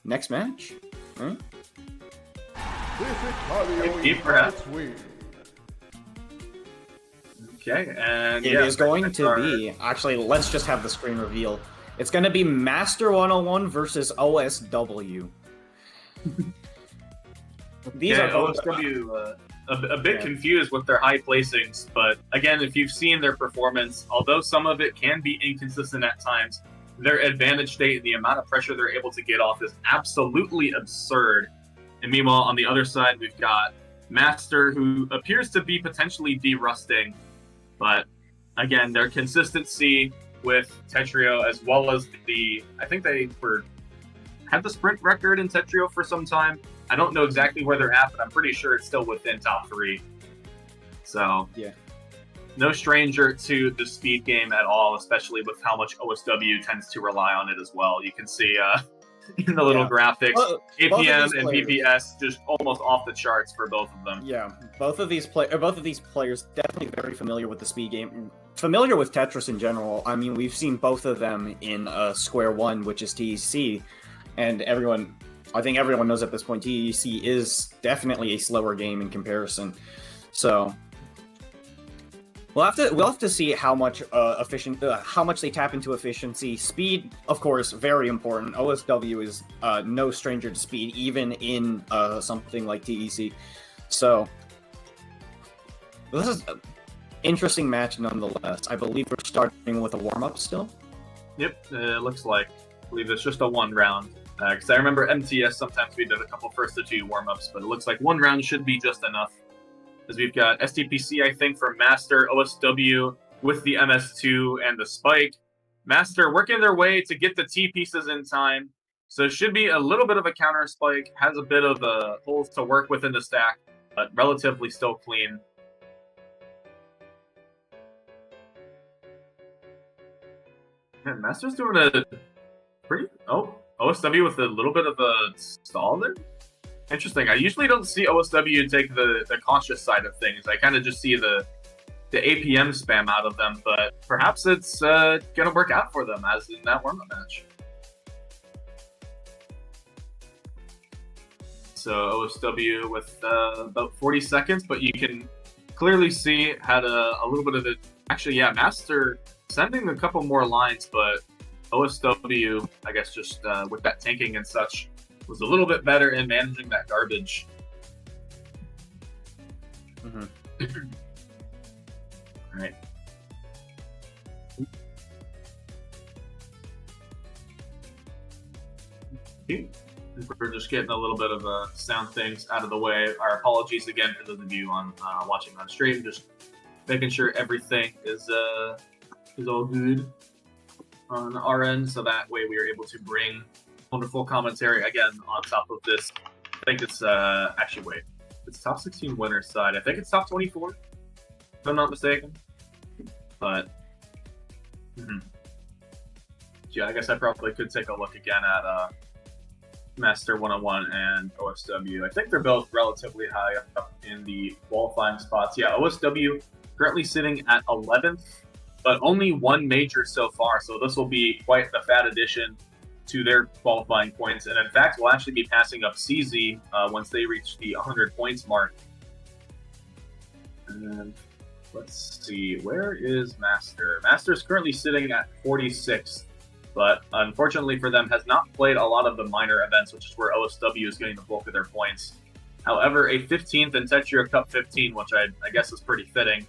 next match. Right? Deep breath. Okay, and It is going to be, actually, let's just have the screen reveal. It's going to be Master101 versus OSW. These are OSW a bit confused with their high placings, but again, if you've seen their performance, although some of it can be inconsistent at times, their advantage state and the amount of pressure they're able to get off is absolutely absurd. And meanwhile, on the other side, we've got Master, who appears to be potentially de-rusting, but again, their consistency with Tetrio, as well as I think they had the sprint record in Tetrio for some time. I don't know exactly where they're at, but I'm pretty sure it's still within top 3. So, yeah, no stranger to the speed game at all, especially with how much OSW tends to rely on it as well. You can see in the little graphics, APM and PPS just almost off the charts for both of them. Yeah, both of these players definitely very familiar with the speed game, familiar with Tetris in general. I mean, we've seen both of them in Square One, which is TEC, and I think everyone knows at this point TEC is definitely a slower game in comparison. So we'll have to see how much how much they tap into efficiency. Speed, of course, very important. OSW is no stranger to speed, even in something like TEC. So this is an interesting match nonetheless. I believe we're starting with a warm-up still. Yep, it looks like. I believe it's just a 1 round. Because I remember MTS, sometimes we did a couple first to 2 warm-ups, but it looks like 1 round should be just enough. As we've got STPC, I think, for Master, OSW with the MS2 and the Spike. Master working their way to get the T pieces in time. So it should be a little bit of a counter Spike. Has a bit of holes to work with in the stack, but relatively still clean. Man, Master's doing a pretty... Oh, OSW with a little bit of a stall there? Interesting. I usually don't see OSW take the cautious side of things. I kind of just see the APM spam out of them, but perhaps it's going to work out for them, as in that warm-up match. So OSW with about 40 seconds, but you can clearly see had a little bit of it. Actually, yeah, Master sending a couple more lines, but OSW, I guess just with that tanking and such, was a little bit better in managing that garbage. Mm-hmm. All right. We're just getting a little bit of sound things out of the way. Our apologies again for those of you on watching on stream. Just making sure everything is all good on our end, so that way we are able to bring wonderful commentary again on top of this. I think it's actually wait, it's top 16 winners side. I think it's top 24, if I'm not mistaken. But yeah, I guess I probably could take a look again at Master101 and OSW. I think they're both relatively high up in the qualifying spots. Yeah, OSW currently sitting at 11th, but only 1 major so far, so this will be quite the fat addition to their qualifying points. And in fact, we'll actually be passing up CZ once they reach the 100 points mark. And let's see, where is Master? Master is currently sitting at 46th, but unfortunately for them, has not played a lot of the minor events, which is where OSW is getting the bulk of their points. However, a 15th in Tetrio Cup 15, which I guess is pretty fitting,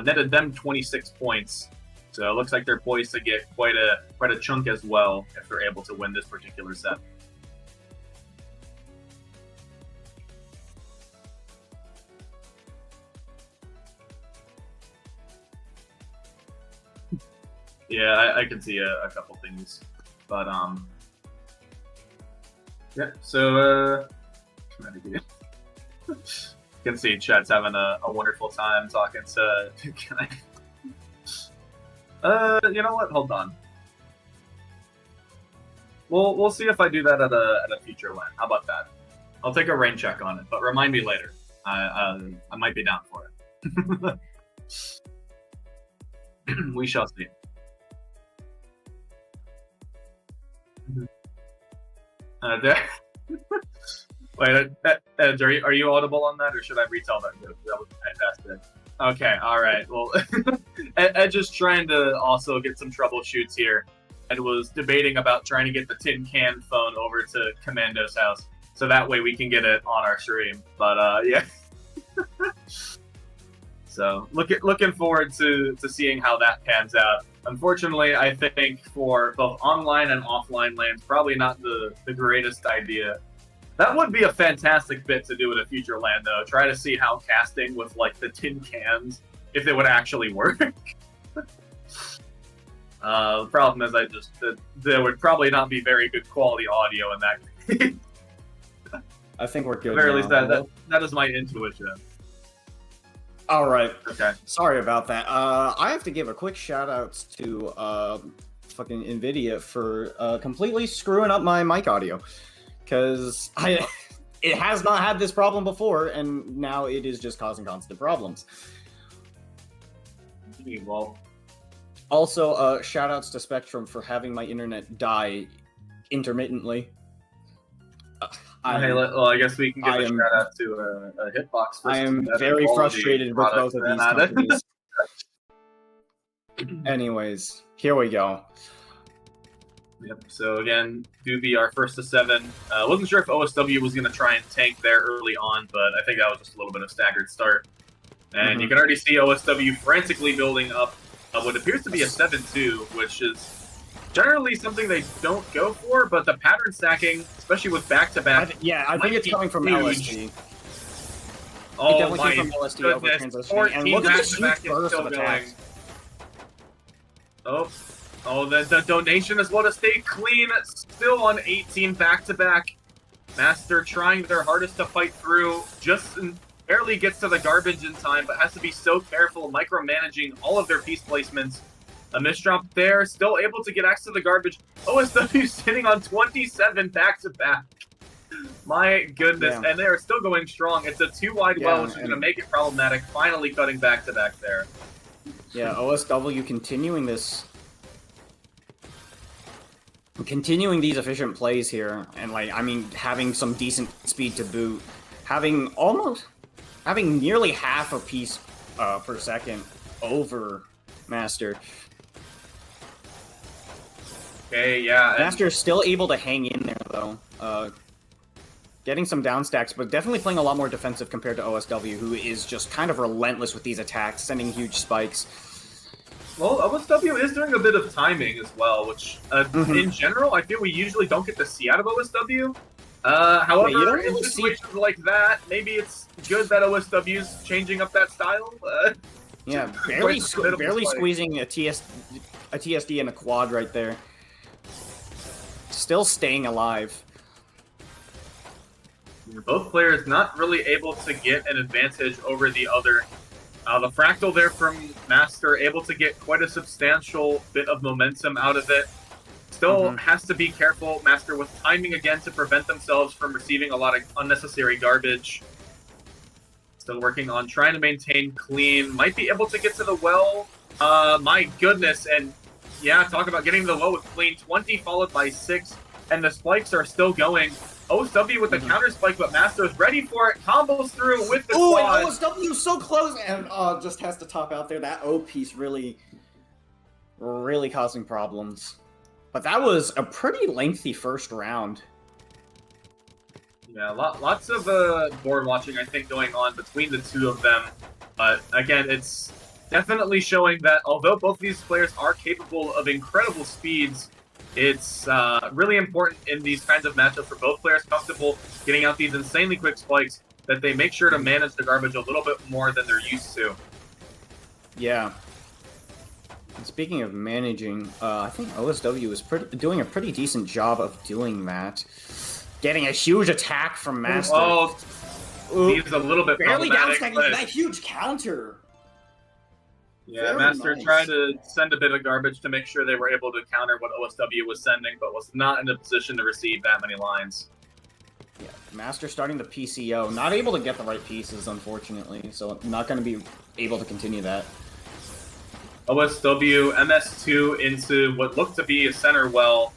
netted them 26 points. So it looks like they're poised to get quite a chunk as well if they're able to win this particular set. Yeah, I can see a couple things, but yeah. So you can see chat's having a wonderful time talking to. You know what? Hold on. We'll see if I do that at a future LAN. How about that? I'll take a rain check on it, but remind me later. I might be down for it. We shall see. There... Wait, Ed, are you audible on that, or should I retell that joke? That was fantastic. Okay, all right. Well, Ed just trying to also get some troubleshoots here, and was debating about trying to get the tin can phone over to Commando's house, so that way we can get it on our stream. But yeah. So looking forward to seeing how that pans out. Unfortunately, I think for both online and offline lands, probably not the greatest idea. That would be a fantastic bit to do in a future land, though. Try to see how casting with, like, the tin cans, if they would actually work. The problem is there would probably not be very good quality audio in that. I think we're good. Or at least that is my intuition. All right. Okay. Sorry about that. I have to give a quick shout outs to fucking NVIDIA for completely screwing up my mic audio. Because it has not had this problem before, and now it is just causing constant problems. Well, also, shout-outs to Spectrum for having my internet die intermittently. I guess we can give a shout-out to a Hitbox. I am very frustrated with both of these companies. Anyways, here we go. Yep. So again, Doobie, our first to 7. Wasn't sure if OSW was going to try and tank there early on, but I think that was just a little bit of staggered start. And you can already see OSW frantically building up what appears to be a 7-2, which is generally something they don't go for, but the pattern stacking, especially with back-to-back... I think it's coming from LSD. Oh, it definitely came from LSD over transitioning. And look at this huge burst of attacks. Oh, the donation as well to stay clean. Still on 18 back-to-back. Master trying their hardest to fight through. Just barely gets to the garbage in time, but has to be so careful, micromanaging all of their piece placements. A misdrop there. Still able to get access to the garbage. OSW sitting on 27 back-to-back. My goodness. Yeah. And they are still going strong. It's a 2-wide well, which is going to make it problematic. Finally cutting back-to-back there. Yeah, OSW continuing these efficient plays here, and having some decent speed to boot, having nearly half a piece per second over Master. Okay, yeah. Master's still able to hang in there though, getting some down stacks, but definitely playing a lot more defensive compared to OSW, who is just kind of relentless with these attacks, sending huge spikes. Well, OSW is doing a bit of timing as well, which, in general, I feel we usually don't get to see out of OSW. However, in situations like that, maybe it's good that OSW's changing up that style. Yeah, barely squeezing a TSD and a quad right there. Still staying alive. Both players not really able to get an advantage over the other. The fractal there from Master, able to get quite a substantial bit of momentum out of it. Still has to be careful, Master, with timing again to prevent themselves from receiving a lot of unnecessary garbage. Still working on trying to maintain clean. Might be able to get to the well. My goodness, and yeah, talk about getting to the well with clean. 20 followed by 6, and the spikes are still going. OSW with the counter spike, but Master is ready for it. Combos through with the quad. And OSW so close, and just has to top out there. That O piece really causing problems. But that was a pretty lengthy first round. Yeah, lots of board watching, I think, going on between the two of them. But again, it's definitely showing that although both of these players are capable of incredible speeds, it's really important in these kinds of matchups for both players comfortable getting out these insanely quick spikes that they make sure to manage the garbage a little bit more than they're used to. Yeah. And speaking of managing, I think OSW is doing a pretty decent job of doing that. Getting a huge attack from Master. Oh, he's a little bit barely downstacking that huge counter. Yeah, very Master nice. Tried to send a bit of garbage to make sure they were able to counter what OSW was sending, but was not in a position to receive that many lines. Yeah, Master starting the PCO. Not able to get the right pieces, unfortunately, so not going to be able to continue that. OSW, MS2 into what looked to be a center well.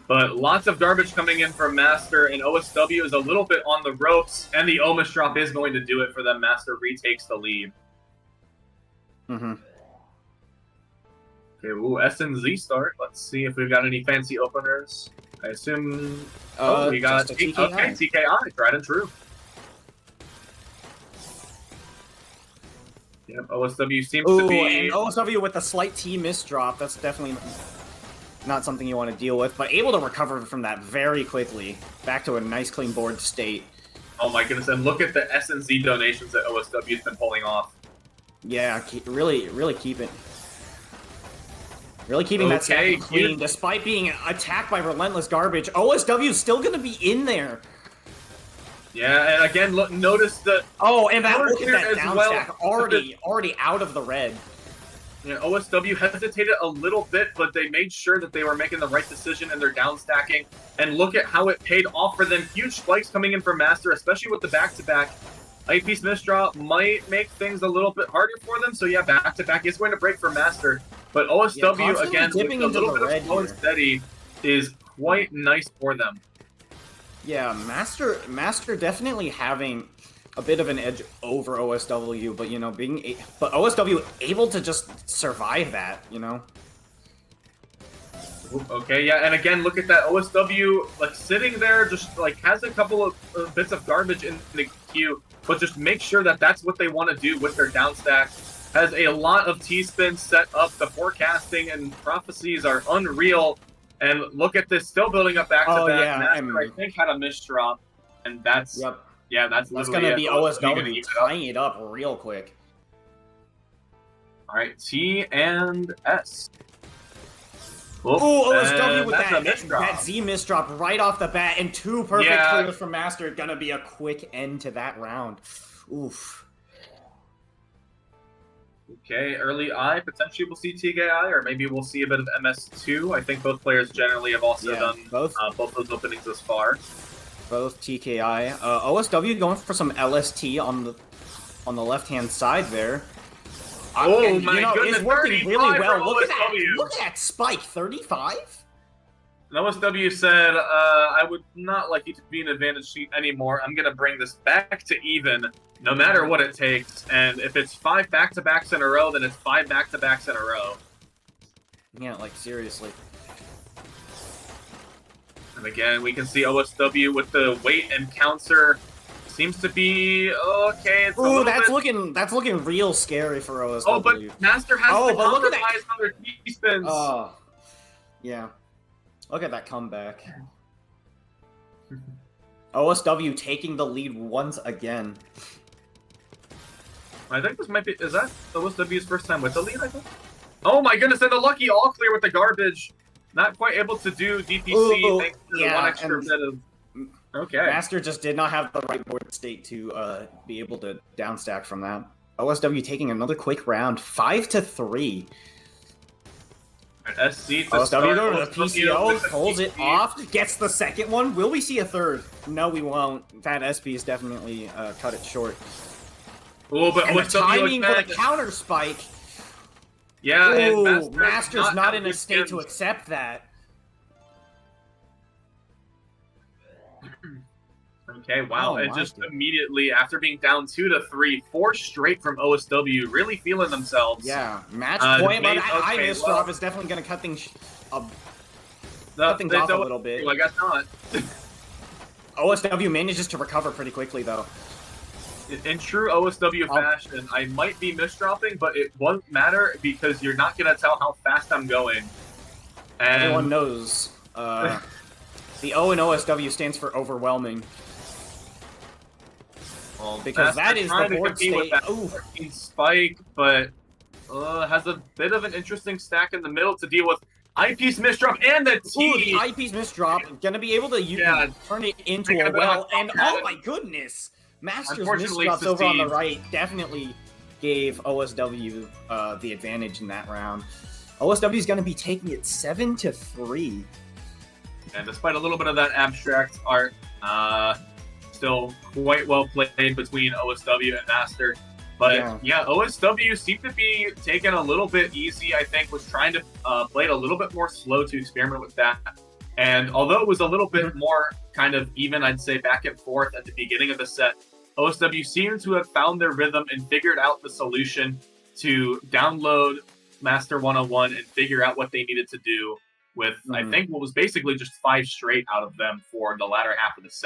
But lots of garbage coming in from Master, and OSW is a little bit on the ropes, and the Omish drop is going to do it for them. Master retakes the lead. Mm-hmm. Okay, ooh, S and Z start. Let's see if we've got any fancy openers. I assume... we got TKI. Okay, TKI, tried and true. Yep, OSW seems to be... and OSW with a slight T misdrop, that's definitely not something you want to deal with, but able to recover from that very quickly. Back to a nice clean board state. Oh my goodness, and look at the S and Z donations that OSW's been pulling off. Yeah, really keeping that stack clean, despite being attacked by relentless garbage. OSW is still gonna be in there. Yeah, and again, look, notice the look at that down well. stack already out of the red. Yeah, OSW hesitated a little bit, but they made sure that they were making the right decision in their down stacking. And look at how it paid off for them. Huge spikes coming in from Master, especially with the back-to-back. Eyepiece misdrop might make things a little bit harder for them. So yeah, back-to-back is going to break for Master. But OSW, again, with a little bit of slow and steady, is quite nice for them. Yeah, Master definitely having a bit of an edge over OSW, but you know, but OSW able to just survive that, you know. Okay, yeah, and again, look at that OSW like sitting there, just like has a couple of bits of garbage in the queue, but just make sure that that's what they want to do with their down stack. Has a lot of T-spins set up. The forecasting and prophecies are unreal. And look at this, still building up back-to-back. Yeah, Master, I think, had a misdrop, and that's... Yep. Yeah, that's going to be OSW tying it up real quick. All right, T and S. Oh, OSW with that Z misdrop right off the bat, and two perfect clears from Master. Going to be a quick end to that round. Oof. Okay, early I, potentially we'll see TKI, or maybe we'll see a bit of MS2. I think both players generally have also done both those openings thus far. Both TKI. OSW going for some LST on the left-hand side there. Oh my goodness, it's working really well. Look at that! OSW. Look at that spike, 35. OSW said, I would not like you to be an advantage sheet anymore. I'm going to bring this back to even, no matter what it takes. And if it's 5 back-to-backs in a row, then it's 5 back-to-backs in a row. Yeah, like, seriously. And again, we can see OSW with the weight and counter. Seems to be okay. Ooh, that's looking real scary for OSW. Oh, but Master has to compromise on their T-spins. Oh, yeah. Look at that comeback. OSW taking the lead once again. I think this might be... Is that OSW's first time with the lead, I think? Oh my goodness, and the lucky all clear with the garbage. Not quite able to do DPC thanks to the one extra bit of... Okay. Master just did not have the right board state to be able to downstack from that. OSW taking another quick round, 5-3. SC to OSW over the PCO, pulls it off, gets the second one. Will we see a third? No, we won't. That SP is definitely cut it short. Oh, but and the timing for the counter spike. Yeah, and Master's not in a state to accept that. Okay, wow, and just immediately, after being down 2-3, 4 straight from OSW, really feeling themselves. Yeah, match point, but I misdrop is definitely going to cut things, off a little bit. Well, I guess not. OSW manages to recover pretty quickly, though. In true OSW fashion, I might be misdropping, but it won't matter because you're not going to tell how fast I'm going. And everyone knows. The O in OSW stands for overwhelming. Well, because that is the board state. Ooh. Spike, but has a bit of an interesting stack in the middle to deal with. Eyepiece misdrop and the T. Ooh, the eyepiece misdrop. Gonna be able to turn it into a well. And oh my goodness! Master's misdrops over on the right definitely gave OSW the advantage in that round. OSW is gonna be taking it 7-3. And despite a little bit of that abstract art, still quite well played between OSW and Master. But yeah, OSW seemed to be taken a little bit easy, I think, was trying to play it a little bit more slow to experiment with that. And although it was a little bit more kind of even, I'd say, back and forth at the beginning of the set, OSW seemed to have found their rhythm and figured out the solution to download Master101 and figure out what they needed to do with, I think, what was basically just 5 straight out of them for the latter half of the set.